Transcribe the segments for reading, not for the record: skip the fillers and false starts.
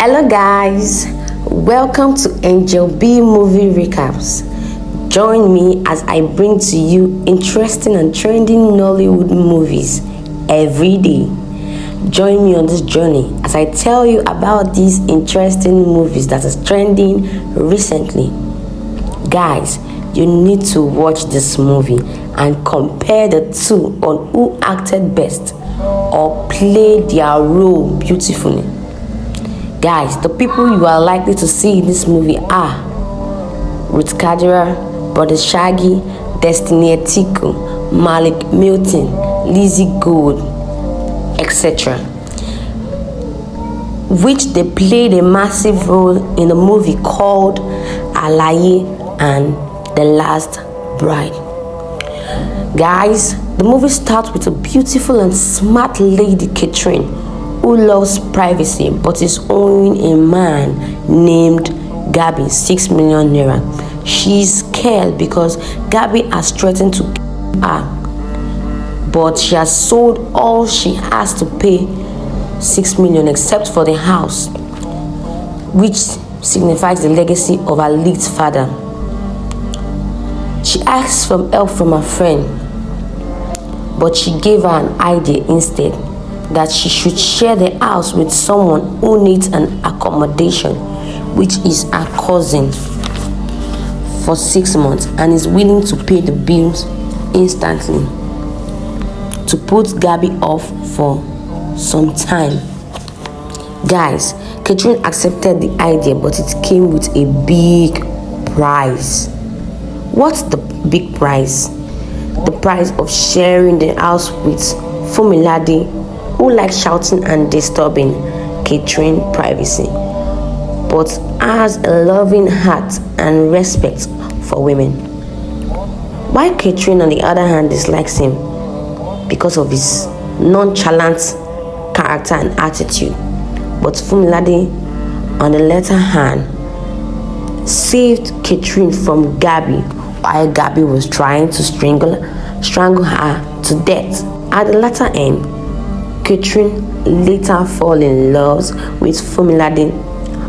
Hello guys, welcome to Angel B Movie Recaps. Join me as I bring to you interesting and trending Nollywood movies every day. Join me on this journey as I tell you about these interesting movies that is trending recently. Guys, you need to watch this movie and compare the two on who acted best or played their role beautifully. Guys, the people you are likely to see in this movie are Ruth Kadira, Brodashaggi, Destiny Etikoh, Maleek, Milton, Lizzie Gold, etc., which they played a massive role in a movie called ALAYE and The Last Bride. Guys, the movie starts with a beautiful and smart lady, Catherine, who loves privacy but is owing a man named Gabby 6 million naira. She's scared because Gabby has threatened to kill her, but she has sold all she has to pay 6 million except for the house, which signifies the legacy of her late father. She asks for help from her friend, but she gave her an idea instead, that she should share the house with someone who needs an accommodation, which is her cousin, for 6 months and is willing to pay the bills instantly to put Gabby off for some time. Guys, Catherine accepted the idea, but it came with a big price. What's the big price? The price of sharing the house with Fumilade, who likes shouting and disturbing Catherine privacy, but has a loving heart and respect for women. While Catherine, on the other hand, dislikes him because of his nonchalant character and attitude. But Fumilade, on the other hand, saved Catherine from Gabby while Gabby was trying to strangle her to death. At the latter end, Catherine later fell in love with Fumilade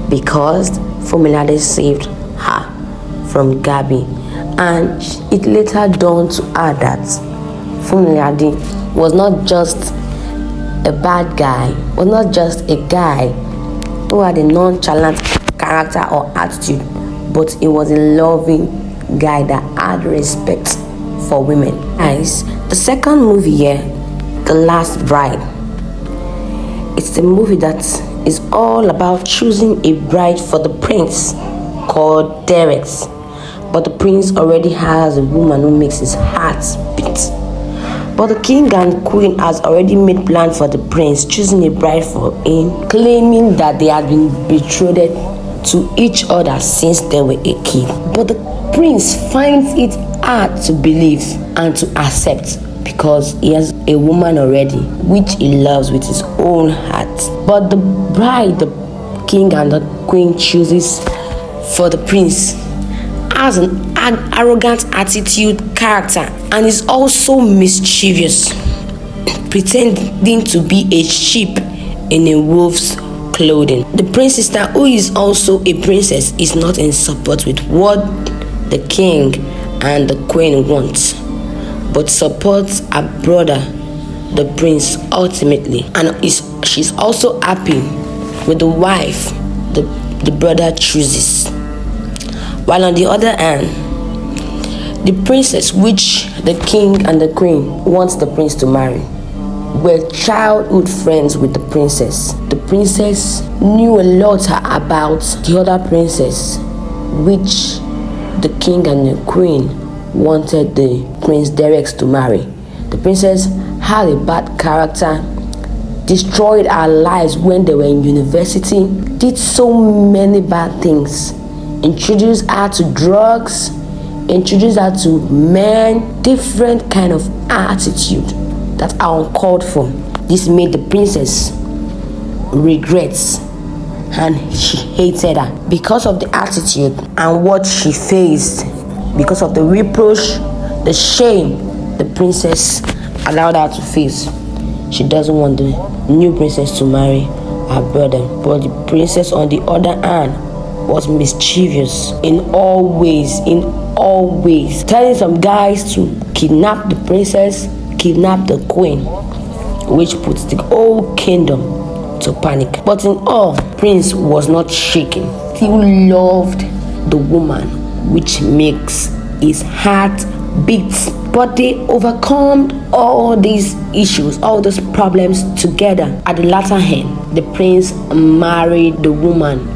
because Fumilade saved her from Gabby, and it later dawned to her that Fumilade was not just a bad guy, was not just a guy who had a nonchalant character or attitude, but he was a loving guy that had respect for women. Guys, the second movie here, The Last Bride. It's the movie that is all about choosing a bride for the prince called Derek, but the prince already has a woman who makes his heart beat. But the king and queen has already made plans for the prince, choosing a bride for him, claiming that they had been betrothed to each other since they were a kid. But the prince finds it hard to believe and to accept because he has a woman already, which he loves with his own heart. But the bride the king and the queen chooses for the prince has an arrogant attitude, character, and is also mischievous, pretending to be a sheep in a wolf's clothing. The prince's sister, who is also a princess, is not in support with what the king and the queen want, but supports her brother, the prince, ultimately, and she's also happy with the wife the brother chooses. While on the other hand, the princess, which the king and the queen wants the prince to marry, were childhood friends with the princess. The princess knew a lot about the other princess, which the king and the queen wanted the Prince Derek to marry. The princess had a bad character, destroyed our lives when they were in university, did so many bad things, introduced her to drugs, introduced her to men, different kind of attitude that are uncalled for. This made the princess regrets, and she hated her because of the attitude and what she faced. Because of the reproach, the shame the princess allowed her to face, she doesn't want the new princess to marry her brother. But the princess, on the other hand, was mischievous in all ways, telling some guys to kidnap the princess, kidnap the queen, which puts the whole kingdom to panic. But in all, Prince was not shaken. He loved the woman, which makes his heart beat. But they overcome all these issues, all those problems together. At the latter end, the prince married the woman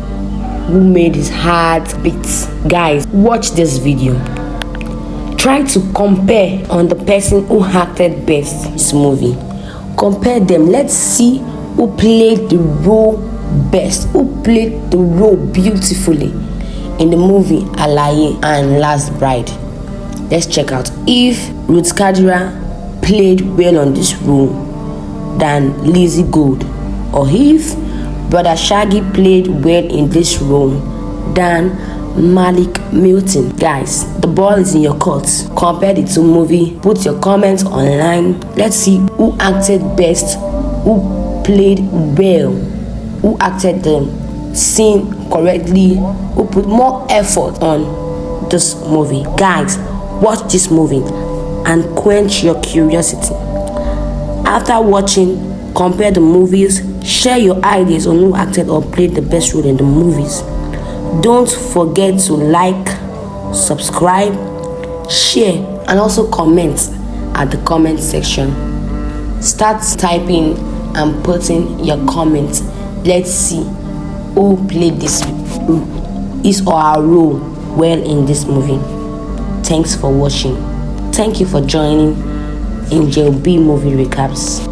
who made his heart beat. Guys, watch this video. Try to compare on the person who acted best in this movie. Compare them. Let's see who played the role best, who played the role beautifully in the movie ALAYE and Last Bride. Let's check out if Ruth Kadira played well on this role than Lizzie Gold, or if Brodashaggi played well in this role than Maleek Milton. Guys, the ball is in your court. Compare the two movies. Put your comments online. Let's see who acted best, who played well, who acted the scene correctly, who put more effort on this movie. Guys, watch this movie and quench your curiosity. After watching, compare the movies, share your ideas on who acted or played the best role in the movies. Don't forget to like, subscribe, share, and also comment at the comment section. Start typing and putting your comments. Let's see who played his or her role well in this movie. Thanks for watching. Thank you for joining in JB Movie Recaps.